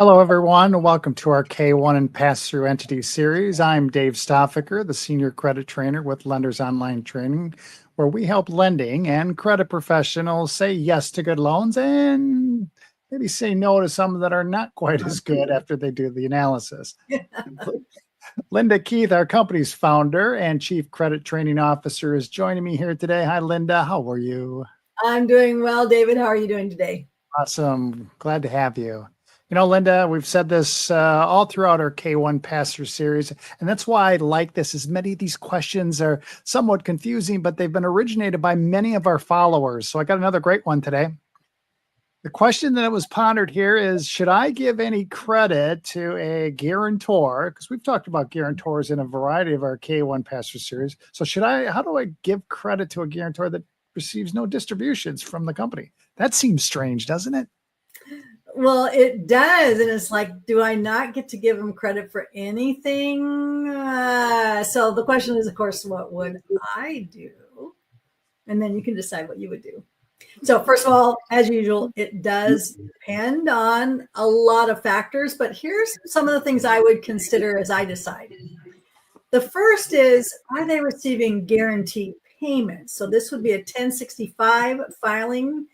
Hello, everyone, and welcome to our K-1 and Pass-Through Entity series. I'm Dave Stauffacher, the Senior Credit Trainer with Lenders Online Training, where we help lending and credit professionals say yes to good loans and maybe say no to some that are not quite as good after they do the analysis. Linda Keith, our company's founder and Chief Credit Training Officer, is joining me here today. Hi, Linda. How are you? I'm doing well, David. How are you doing today? Awesome. Glad to have you. You know, Linda, we've said this all throughout our K-1 pass-through series, and that's why I like this, is many of these questions are somewhat confusing, but they've been originated by many of our followers. So I got another great one today. The question that was pondered here is, should I give any credit to a guarantor? Because we've talked about guarantors in a variety of our K-1 pass-through series. So how do I give credit to a guarantor that receives no distributions from the company? That seems strange, doesn't it? Well, it does. And it's like, do I not get to give them credit for anything? So the question is, of course, what would I do? And then you can decide what you would do. So first of all, as usual, it does depend on a lot of factors, but here's some of the things I would consider as I decide. The first is, are they receiving guaranteed payments? So this would be a 1065 filing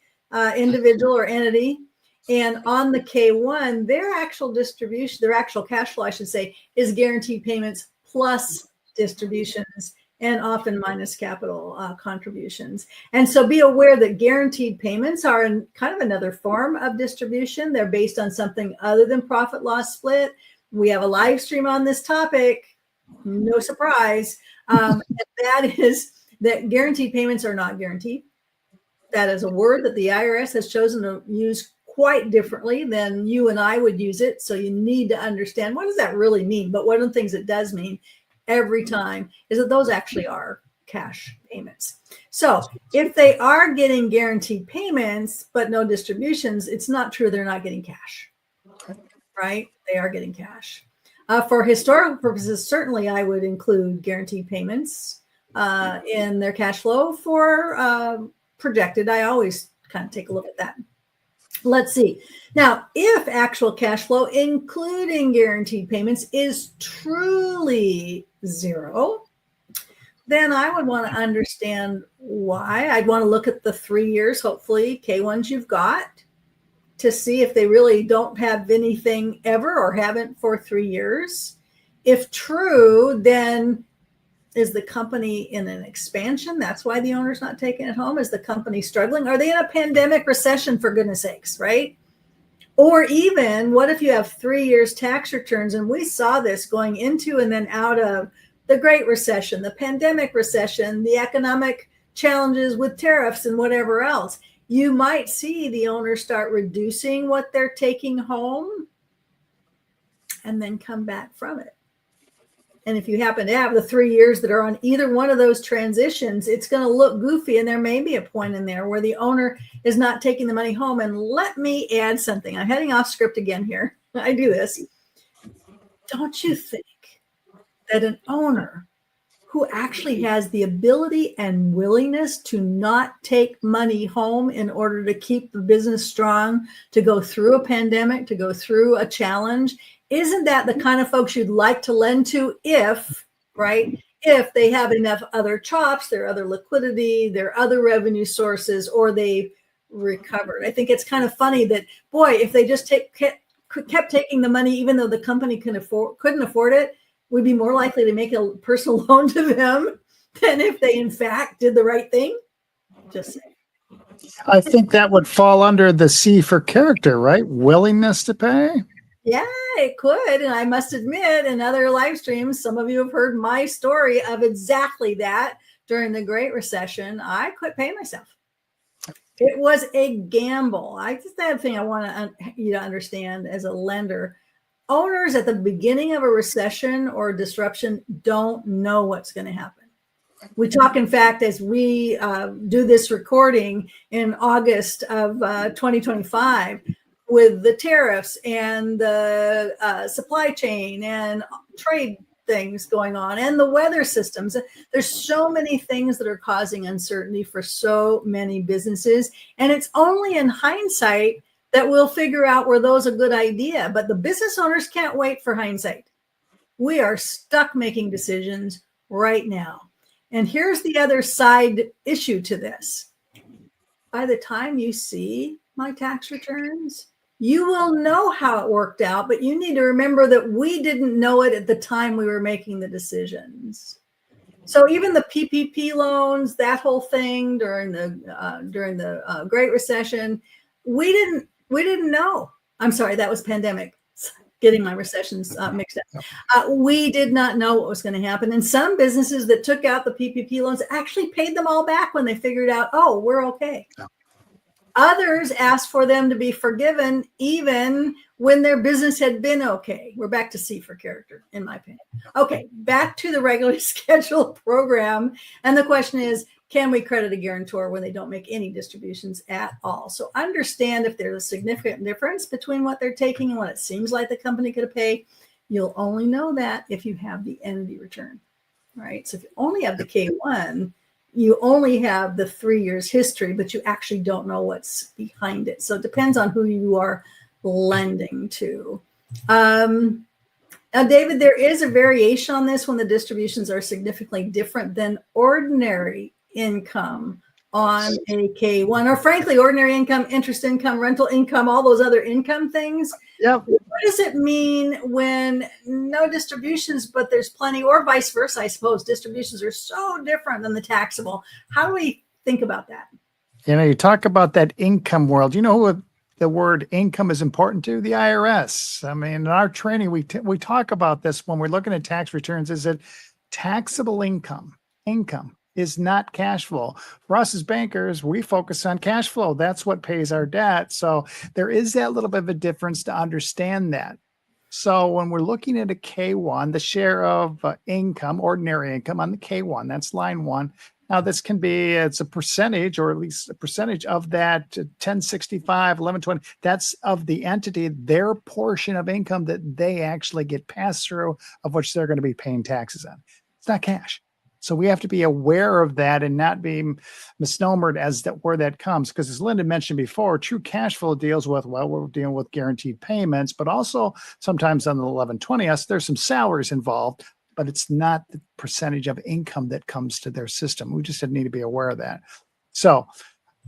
individual or entity. And on the K-1, their actual distribution, their actual cash flow, I should say, is guaranteed payments plus distributions and often minus capital contributions. And so be aware that guaranteed payments are in kind of another form of distribution. They're based on something other than profit loss split. We have a live stream on this topic. No surprise. And that is that guaranteed payments are not guaranteed. That is a word that the IRS has chosen to use quite differently than you and I would use it. So you need to understand, what does that really mean? But one of the things it does mean every time is that those actually are cash payments. So if they are getting guaranteed payments, but no distributions, it's not true they're not getting cash, right? They are getting cash. For historical purposes, certainly I would include guaranteed payments in their cash flow. For projected, I always kind of take a look at that. Let's see. Now, if actual cash flow, including guaranteed payments, is truly zero, then I would want to understand why. I'd want to look at the 3 years, hopefully, K-1s you've got, to see if they really don't have anything ever or haven't for 3 years. If true, then is the company in an expansion? That's why the owner's not taking it home. Is the company struggling? Are they in a pandemic recession, for goodness sakes, right? Or even, what if you have 3 years tax returns? And we saw this going into and then out of the Great Recession, the pandemic recession, the economic challenges with tariffs and whatever else. You might see the owners start reducing what they're taking home and then come back from it. And if you happen to have the 3 years that are on either one of those transitions, it's going to look goofy. And there may be a point in there where the owner is not taking the money home. And let me add something. I'm heading off script again here. I do this. Don't you think that an owner who actually has the ability and willingness to not take money home in order to keep the business strong, to go through a pandemic, to go through a challenge, isn't that the kind of folks you'd like to lend to if they have enough other chops, their other liquidity, their other revenue sources, or they've recovered? I think it's kind of funny that, boy, if they just kept taking the money, even though the company couldn't afford it, we'd be more likely to make a personal loan to them than if they, in fact, did the right thing. Just saying. I think that would fall under the C for character, right? Willingness to pay. Yeah, it could. And I must admit, in other live streams, some of you have heard my story of exactly that. During the Great Recession, I quit paying myself. It was a gamble. Just that thing I want you to understand as a lender. Owners at the beginning of a recession or disruption don't know what's going to happen. We talk, in fact, as we do this recording in August of 2025, with the tariffs and the supply chain and trade things going on and the weather systems. There's so many things that are causing uncertainty for so many businesses. And it's only in hindsight that we'll figure out were those a good idea. But the business owners can't wait for hindsight. We are stuck making decisions right now. And here's the other side issue to this. By the time you see my tax returns, you will know how it worked out, but you need to remember that we didn't know it at the time we were making the decisions. So even the PPP loans, that whole thing during the Great Recession, we didn't know. I'm sorry, that was pandemic. Getting my recessions mixed up. We did not know what was going to happen. And some businesses that took out the PPP loans actually paid them all back when they figured out, oh, we're okay. Yeah. Others asked for them to be forgiven even when their business had been okay. We're back to C for character, in my opinion. Okay, back to the regularly scheduled program. And the question is, can we credit a guarantor when they don't make any distributions at all? So understand if there's a significant difference between what they're taking and what it seems like the company could pay. You'll only know that if you have the entity return, right? So if you only have the K-1, you only have the 3 years history, but you actually don't know what's behind it. So it depends on who you are lending to. Now, David, there is a variation on this when the distributions are significantly different than ordinary income on a K-1, or frankly, ordinary income, interest income, rental income, all those other income things. Yep. What does it mean when no distributions, but there's plenty, or vice versa, I suppose? Distributions are so different than the taxable. How do we think about that? You know, you talk about that income world. You know what the word income is important to? The IRS. I mean, in our training, we talk about this when we're looking at tax returns, is that taxable income is not cash flow. For us as bankers, we focus on cash flow. That's what pays our debt. So there is that little bit of a difference to understand that. So when we're looking at a K-1, the share of income, ordinary income on the K-1, that's line one. Now this can be, it's a percentage, or at least a percentage of that 1065, 1120, that's of the entity, their portion of income that they actually get passed through, of which they're going to be paying taxes on. It's not cash. So we have to be aware of that and not be misnomered as that where that comes. Because as Linda mentioned before, true cash flow deals with, well, we're dealing with guaranteed payments, but also sometimes on the 1120S, there's some salaries involved, but it's not the percentage of income that comes to their system. We just need to be aware of that. So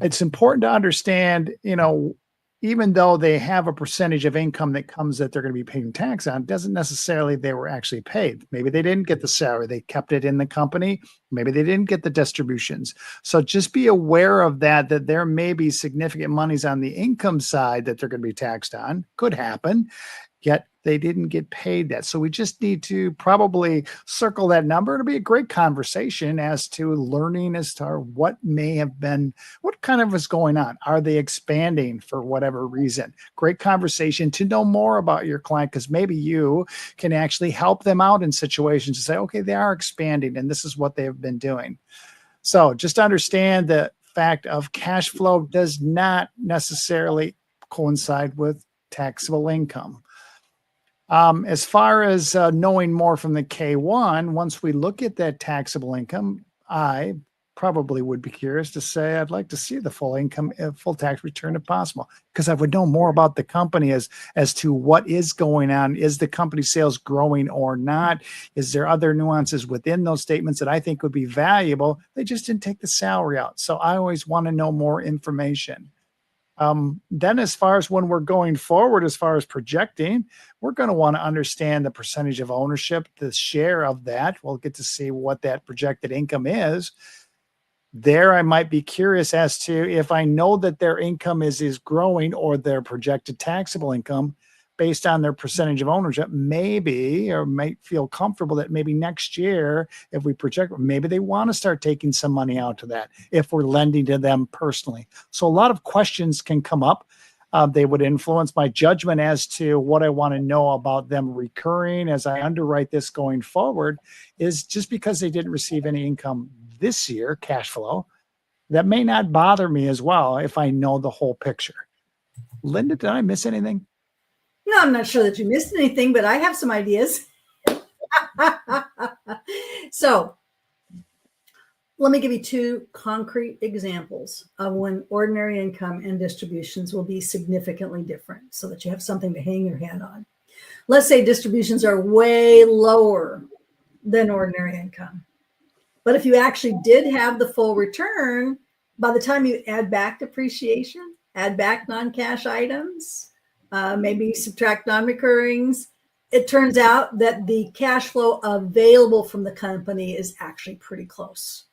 it's important to understand, you know, even though they have a percentage of income that comes that they're going to be paying tax on, doesn't necessarily they were actually paid. Maybe they didn't get the salary. They kept it in the company. Maybe they didn't get the distributions. So just be aware of that there may be significant monies on the income side that they're going to be taxed on. Could happen, yet they didn't get paid that. So we just need to probably circle that number. It'll be a great conversation as to learning as to what may have been, what kind of is going on. Are they expanding for whatever reason? Great conversation to know more about your client, because maybe you can actually help them out in situations to say, okay, they are expanding and this is what they've been doing. So just understand the fact of cash flow does not necessarily coincide with taxable income. As far as knowing more from the K-1, once we look at that taxable income, I probably would be curious to say I'd like to see the full income, full tax return if possible, because I would know more about the company as to what is going on. Is the company sales growing or not? Is there other nuances within those statements that I think would be valuable? They just didn't take the salary out. So I always want to know more information. Then as far as when we're going forward, as far as projecting, we're going to want to understand the percentage of ownership, the share of that. We'll get to see what that projected income is. There, I might be curious as to if I know that their income is growing, or their projected taxable income based on their percentage of ownership, maybe, or might feel comfortable that maybe next year, if we project, maybe they want to start taking some money out to that if we're lending to them personally. So a lot of questions can come up. They would influence my judgment as to what I want to know about them recurring as I underwrite this going forward. Is just because they didn't receive any income this year, cash flow, that may not bother me as well if I know the whole picture. Linda, did I miss anything? No, I'm not sure that you missed anything, but I have some ideas. So Let me give you two concrete examples of when ordinary income and distributions will be significantly different so that you have something to hang your hat on. Let's say distributions are way lower than ordinary income. But if you actually did have the full return, by the time you add back depreciation, add back non-cash items, maybe subtract non-recurrings, it turns out that the cash flow available from the company is actually pretty close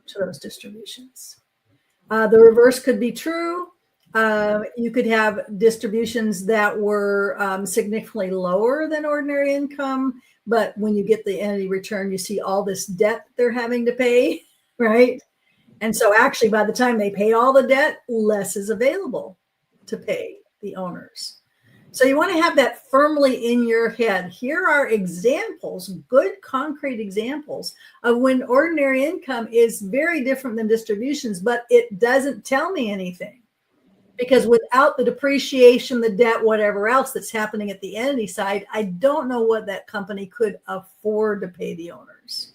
to those distributions. The reverse could be true. You could have distributions that were significantly lower than ordinary income, but when you get the entity return, you see all this debt they're having to pay, right? And so actually, by the time they pay all the debt, less is available to pay the owners. So you want to have that firmly in your head. Here are examples, good concrete examples of when ordinary income is very different than distributions, but it doesn't tell me anything. Because without the depreciation, the debt, whatever else that's happening at the entity side, I don't know what that company could afford to pay the owners.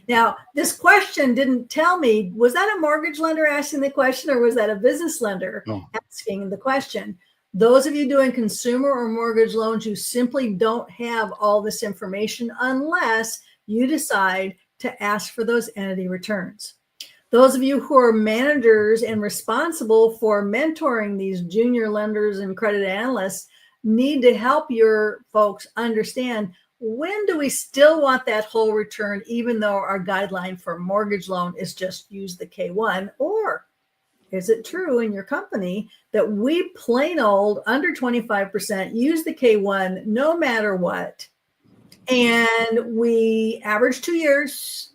Now, this question didn't tell me, was that a mortgage lender asking the question, or was that a business lender asking the question? Those of you doing consumer or mortgage loans, you simply don't have all this information unless you decide to ask for those entity returns. Those of you who are managers and responsible for mentoring these junior lenders and credit analysts need to help your folks understand, when do we still want that whole return, even though our guideline for mortgage loan is just use the K-1? Or is it true in your company that we plain old under 25% use the K-1 no matter what, and we average 2 years,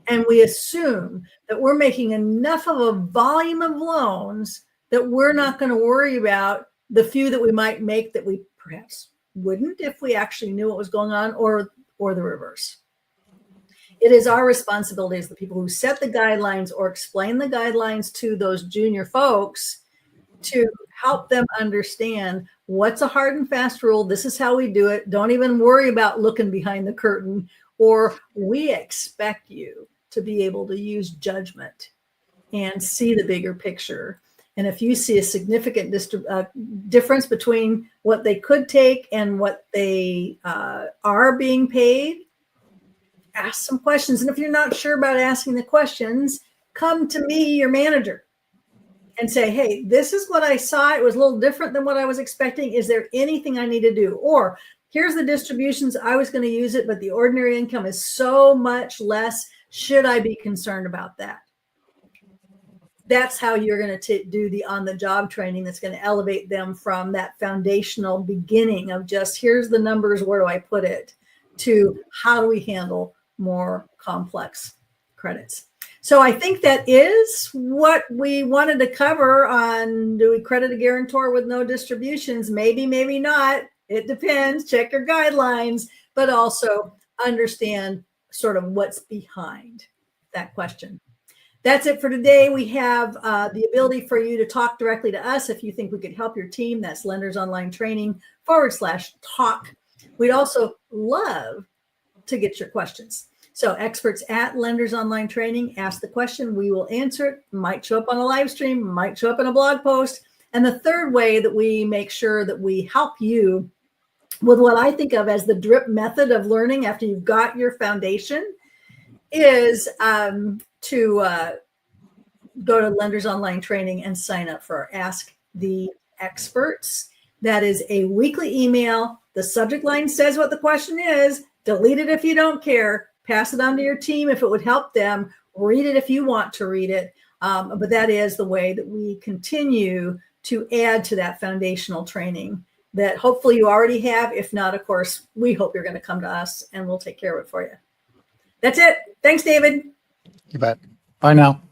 and we assume that we're making enough of a volume of loans that we're not going to worry about the few that we might make that we perhaps wouldn't if we actually knew what was going on, or the reverse. It is our responsibility as the people who set the guidelines or explain the guidelines to those junior folks to help them understand what's a hard and fast rule. This is how we do it. Don't even worry about looking behind the curtain, or we expect you to be able to use judgment and see the bigger picture. And if you see a significant difference between what they could take and what they are being paid, ask some questions. And if you're not sure about asking the questions, come to me, your manager, and say, hey, this is what I saw. It was a little different than what I was expecting. Is there anything I need to do? Or here's the distributions. I was going to use it, but the ordinary income is so much less. Should I be concerned about that? That's how you're going to do the on-the-job training that's going to elevate them from that foundational beginning of just, here's the numbers, where do I put it, to how do we handle more complex credits. So I think that is what we wanted to cover on, do we credit a guarantor with no distributions? Maybe, maybe not. It depends. Check your guidelines, but also understand sort of what's behind that question. That's it for today. We have the ability for you to talk directly to us if you think we could help your team. That's lendersonlinetraining.com/talk. We'd also love to get your questions. So experts at Lenders Online Training, ask the question, we will answer it. Might show up on a live stream, might show up in a blog post. And the third way that we make sure that we help you with what I think of as the drip method of learning after you've got your foundation is to go to Lenders Online Training and sign up for Ask the Experts. That is a weekly email. The subject line says what the question is. Delete it if you don't care. Pass it on to your team if it would help them. Read it if you want to read it. But that is the way that we continue to add to that foundational training that hopefully you already have. If not, of course, we hope you're going to come to us and we'll take care of it for you. That's it. Thanks, David. You bet. Bye now.